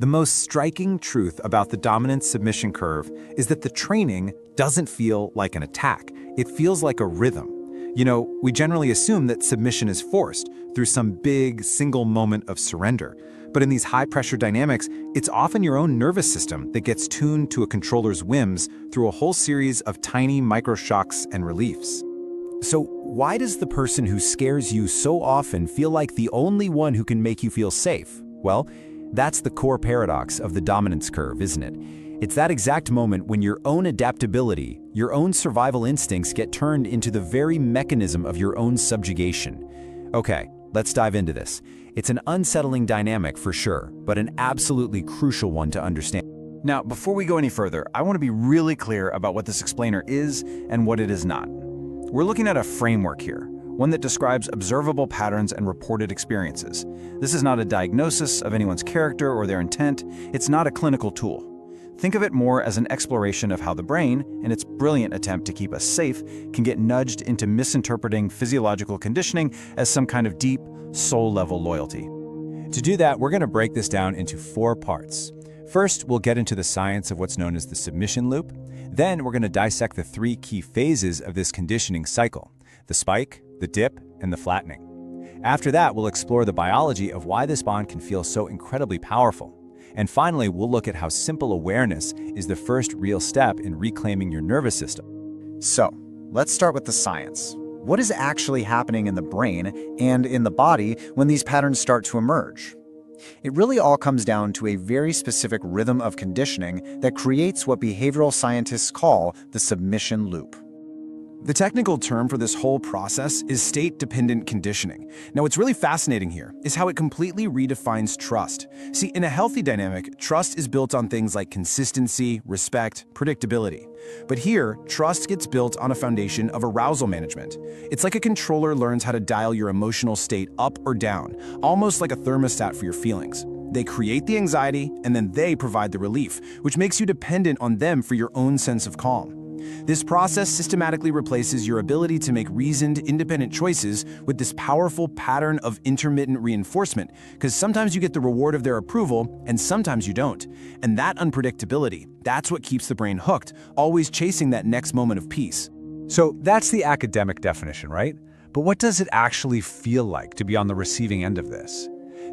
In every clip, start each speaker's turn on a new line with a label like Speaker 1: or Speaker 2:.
Speaker 1: The most striking truth about the dominant submission curve is that the training doesn't feel like an attack. It feels like a rhythm. We generally assume that submission is forced through some big, single moment of surrender. But in these high-pressure dynamics, it's often your own nervous system that gets tuned to a controller's whims through a whole series of tiny microshocks and reliefs.
Speaker 2: So why does the person who scares you so often feel like the only one who can make you feel safe? Well, that's the core paradox of the dominance curve, isn't it? It's that exact moment when your own adaptability, your own survival instincts get turned into the very mechanism of your own subjugation. Okay, let's dive into this. It's an unsettling dynamic for sure, but an absolutely crucial one to understand.
Speaker 3: Now, before we go any further, I want to be really clear about what this explainer is and what it is not. We're looking at a framework here, one that describes observable patterns and reported experiences. This is not a diagnosis of anyone's character or their intent. It's not a clinical tool. Think of it more as an exploration of how the brain, in its brilliant attempt to keep us safe, can get nudged into misinterpreting physiological conditioning as some kind of deep, soul-level loyalty.
Speaker 1: To do that, we're going to break this down into 4 parts. First, we'll get into the science of what's known as the submission loop. Then we're going to dissect the 3 key phases of this conditioning cycle: the spike, the dip, and the flattening. After that, we'll explore the biology of why this bond can feel so incredibly powerful. And finally, we'll look at how simple awareness is the first real step in reclaiming your nervous system.
Speaker 4: So, let's start with the science. What is actually happening in the brain and in the body when these patterns start to emerge? It really all comes down to a very specific rhythm of conditioning that creates what behavioral scientists call the submission loop.
Speaker 5: The technical term for this whole process is state-dependent conditioning. Now, what's really fascinating here is how it completely redefines trust. See, in a healthy dynamic, trust is built on things like consistency, respect, predictability. But here, trust gets built on a foundation of arousal management. It's like a controller learns how to dial your emotional state up or down, almost like a thermostat for your feelings. They create the anxiety, and then they provide the relief, which makes you dependent on them for your own sense of calm. This process systematically replaces your ability to make reasoned, independent choices with this powerful pattern of intermittent reinforcement, because sometimes you get the reward of their approval, and sometimes you don't. And that unpredictability, that's what keeps the brain hooked, always chasing that next moment of peace.
Speaker 1: So that's the academic definition, right? But what does it actually feel like to be on the receiving end of this?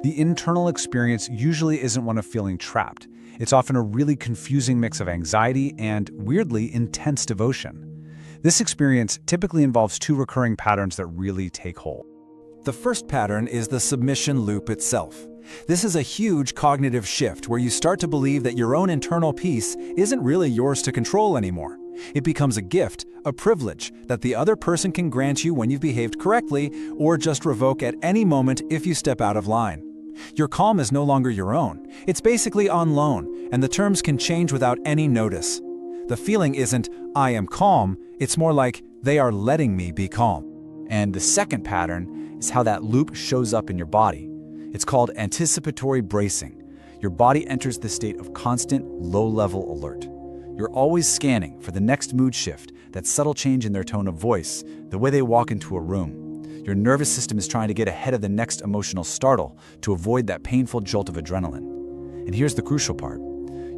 Speaker 1: The internal experience usually isn't one of feeling trapped. It's often a really confusing mix of anxiety and, weirdly, intense devotion. This experience typically involves 2 recurring patterns that really take hold.
Speaker 2: The first pattern is the submission loop itself. This is a huge cognitive shift where you start to believe that your own internal peace isn't really yours to control anymore. It becomes a gift, a privilege that the other person can grant you when you've behaved correctly or just revoke at any moment if you step out of line. Your calm is no longer your own. It's basically on loan, and the terms can change without any notice. The feeling isn't, I am calm, it's more like, they are letting me be calm. And the second pattern is how that loop shows up in your body. It's called anticipatory bracing. Your body enters the state of constant, low-level alert. You're always scanning for the next mood shift, that subtle change in their tone of voice, the way they walk into a room. Your nervous system is trying to get ahead of the next emotional startle to avoid that painful jolt of adrenaline. And here's the crucial part.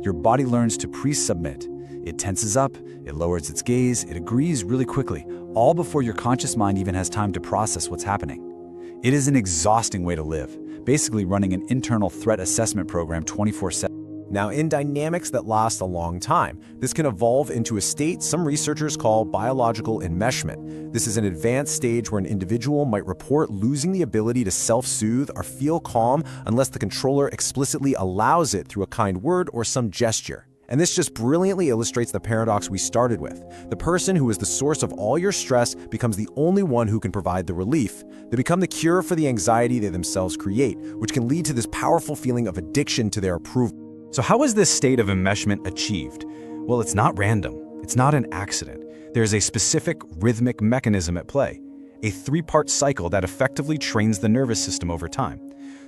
Speaker 2: Your body learns to pre-submit. It tenses up, it lowers its gaze, it agrees really quickly, all before your conscious mind even has time to process what's happening. It is an exhausting way to live, basically running an internal threat assessment program 24/7.
Speaker 6: Now, in dynamics that last a long time, this can evolve into a state some researchers call biological enmeshment. This is an advanced stage where an individual might report losing the ability to self-soothe or feel calm unless the controller explicitly allows it through a kind word or some gesture. And this just brilliantly illustrates the paradox we started with. The person who is the source of all your stress becomes the only one who can provide the relief. They become the cure for the anxiety they themselves create, which can lead to this powerful feeling of addiction to their approval.
Speaker 1: So how is this state of enmeshment achieved? Well, it's not random. It's not an accident. There's a specific rhythmic mechanism at play, a 3-part cycle that effectively trains the nervous system over time.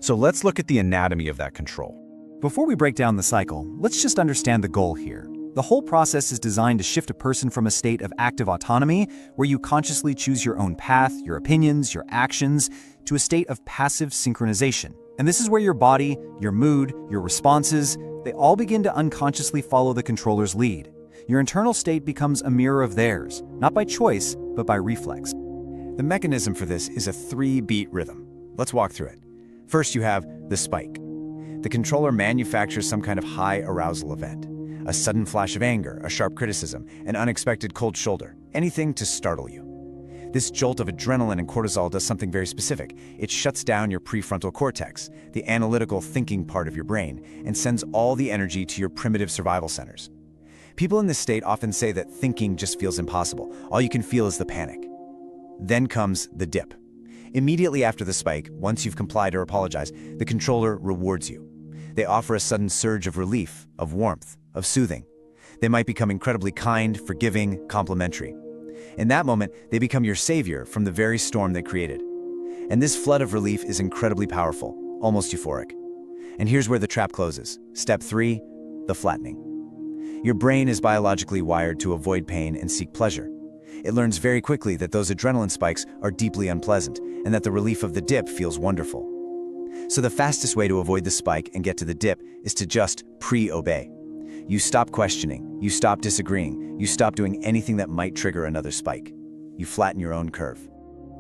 Speaker 1: So let's look at the anatomy of that control.
Speaker 2: Before we break down the cycle, let's just understand the goal here. The whole process is designed to shift a person from a state of active autonomy, where you consciously choose your own path, your opinions, your actions, to a state of passive synchronization,
Speaker 1: And this is where your body, your mood, your responses, they all begin to unconsciously follow the controller's lead. Your internal state becomes a mirror of theirs, not by choice, but by reflex. The mechanism for this is a 3-beat rhythm. Let's walk through it. First, you have the spike. The controller manufactures some kind of high arousal event. A sudden flash of anger, a sharp criticism, an unexpected cold shoulder, anything to startle you. This jolt of adrenaline and cortisol does something very specific. It shuts down your prefrontal cortex, the analytical thinking part of your brain, and sends all the energy to your primitive survival centers. People in this state often say that thinking just feels impossible. All you can feel is the panic. Then comes the dip. Immediately after the spike, once you've complied or apologized, the controller rewards you. They offer a sudden surge of relief, of warmth, of soothing. They might become incredibly kind, forgiving, complimentary. In that moment, they become your savior from the very storm they created. And this flood of relief is incredibly powerful, almost euphoric. And here's where the trap closes. Step 3, the flattening. Your brain is biologically wired to avoid pain and seek pleasure. It learns very quickly that those adrenaline spikes are deeply unpleasant and that the relief of the dip feels wonderful. So the fastest way to avoid the spike and get to the dip is to just pre-obey. You stop questioning, you stop disagreeing, you stop doing anything that might trigger another spike. You flatten your own curve.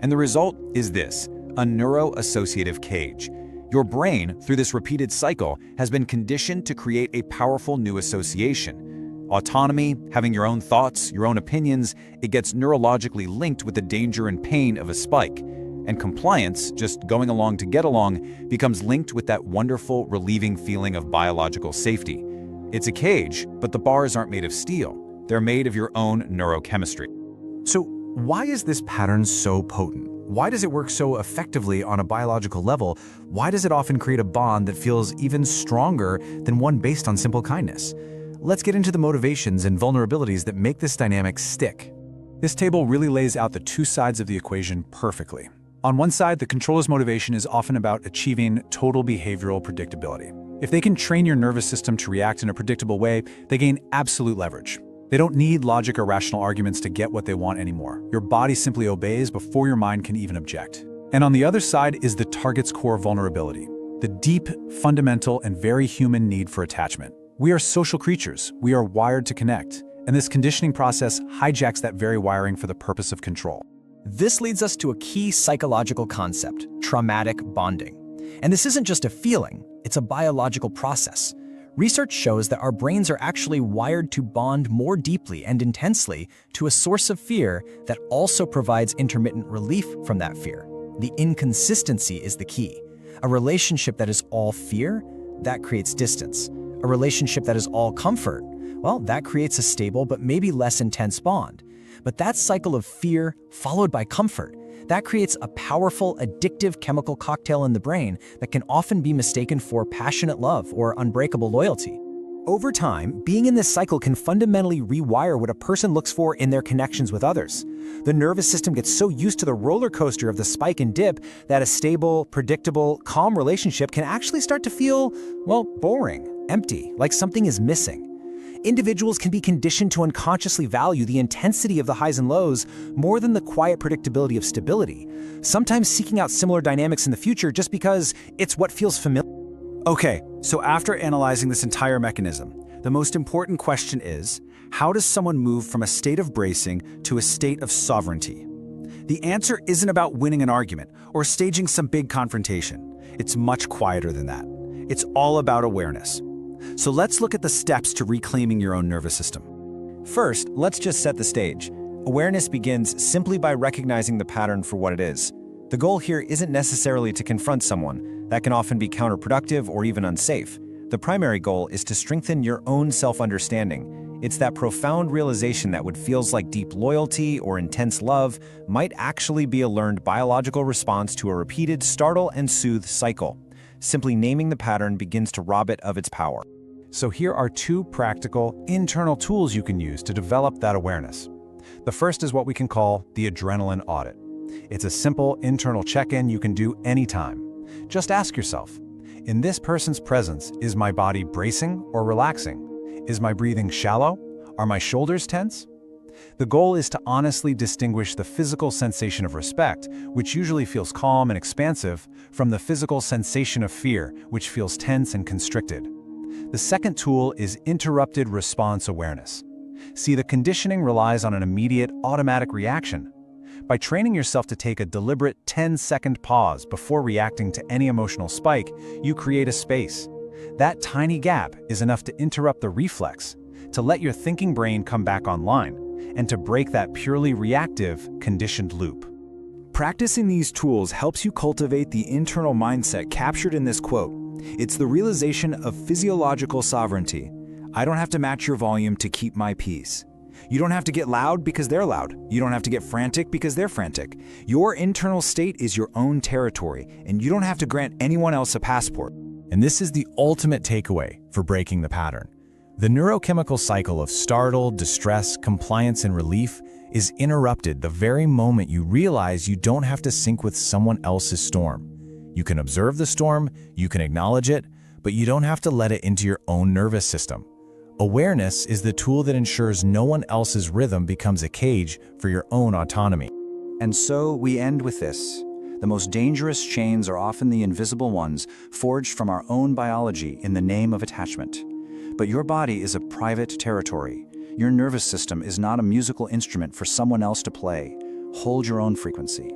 Speaker 2: And the result is this, a neuroassociative cage. Your brain, through this repeated cycle, has been conditioned to create a powerful new association. Autonomy, having your own thoughts, your own opinions, it gets neurologically linked with the danger and pain of a spike. And compliance, just going along to get along, becomes linked with that wonderful, relieving feeling of biological safety. It's a cage, but the bars aren't made of steel. They're made of your own neurochemistry.
Speaker 5: So why is this pattern so potent? Why does it work so effectively on a biological level? Why does it often create a bond that feels even stronger than one based on simple kindness? Let's get into the motivations and vulnerabilities that make this dynamic stick.
Speaker 2: This table really lays out the two sides of the equation perfectly. On one side, the controller's motivation is often about achieving total behavioral predictability. If they can train your nervous system to react in a predictable way, they gain absolute leverage. They don't need logic or rational arguments to get what they want anymore. Your body simply obeys before your mind can even object. And on the other side is the target's core vulnerability, the deep, fundamental, and very human need for attachment. We are social creatures. We are wired to connect. And this conditioning process hijacks that very wiring for the purpose of control.
Speaker 7: This leads us to a key psychological concept, traumatic bonding. And this isn't just a feeling, it's a biological process. Research shows that our brains are actually wired to bond more deeply and intensely to a source of fear that also provides intermittent relief from that fear. The inconsistency is the key. A relationship that is all fear, that creates distance. A relationship that is all comfort, well, that creates a stable but maybe less intense bond. But that cycle of fear followed by comfort, that creates a powerful, addictive chemical cocktail in the brain that can often be mistaken for passionate love or unbreakable loyalty. Over time, being in this cycle can fundamentally rewire what a person looks for in their connections with others. The nervous system gets so used to the roller coaster of the spike and dip that a stable, predictable, calm relationship can actually start to feel, well, boring, empty, like something is missing. Individuals can be conditioned to unconsciously value the intensity of the highs and lows more than the quiet predictability of stability, sometimes seeking out similar dynamics in the future just because it's what feels familiar.
Speaker 2: Okay, so after analyzing this entire mechanism, the most important question is, how does someone move from a state of bracing to a state of sovereignty? The answer isn't about winning an argument or staging some big confrontation. It's much quieter than that. It's all about awareness. So let's look at the steps to reclaiming your own nervous system.
Speaker 1: First, let's just set the stage. Awareness begins simply by recognizing the pattern for what it is. The goal here isn't necessarily to confront someone. That can often be counterproductive or even unsafe. The primary goal is to strengthen your own self-understanding. It's that profound realization that what feels like deep loyalty or intense love might actually be a learned biological response to a repeated startle and soothe cycle. Simply naming the pattern begins to rob it of its power.
Speaker 2: So here are two practical, internal tools you can use to develop that awareness. The first is what we can call the Adrenaline Audit. It's a simple internal check-in you can do anytime. Just ask yourself, in this person's presence, is my body bracing or relaxing? Is my breathing shallow? Are my shoulders tense?
Speaker 1: The goal is to honestly distinguish the physical sensation of respect, which usually feels calm and expansive, from the physical sensation of fear, which feels tense and constricted. The second tool is interrupted response awareness. See, the conditioning relies on an immediate, automatic reaction. By training yourself to take a deliberate 10-second pause before reacting to any emotional spike, you create a space. That tiny gap is enough to interrupt the reflex, to let your thinking brain come back online, and to break that purely reactive, conditioned loop.
Speaker 2: Practicing these tools helps you cultivate the internal mindset captured in this quote. It's the realization of physiological sovereignty. I don't have to match your volume to keep my peace. You don't have to get loud because they're loud. You don't have to get frantic because they're frantic. Your internal state is your own territory, and you don't have to grant anyone else a passport.
Speaker 1: And this is the ultimate takeaway for breaking the pattern. The neurochemical cycle of startle, distress, compliance, and relief is interrupted the very moment you realize you don't have to sync with someone else's storm. You can observe the storm, you can acknowledge it, but you don't have to let it into your own nervous system. Awareness is the tool that ensures no one else's rhythm becomes a cage for your own autonomy.
Speaker 3: And so we end with this. The most dangerous chains are often the invisible ones forged from our own biology in the name of attachment. But your body is a private territory. Your nervous system is not a musical instrument for someone else to play. Hold your own frequency.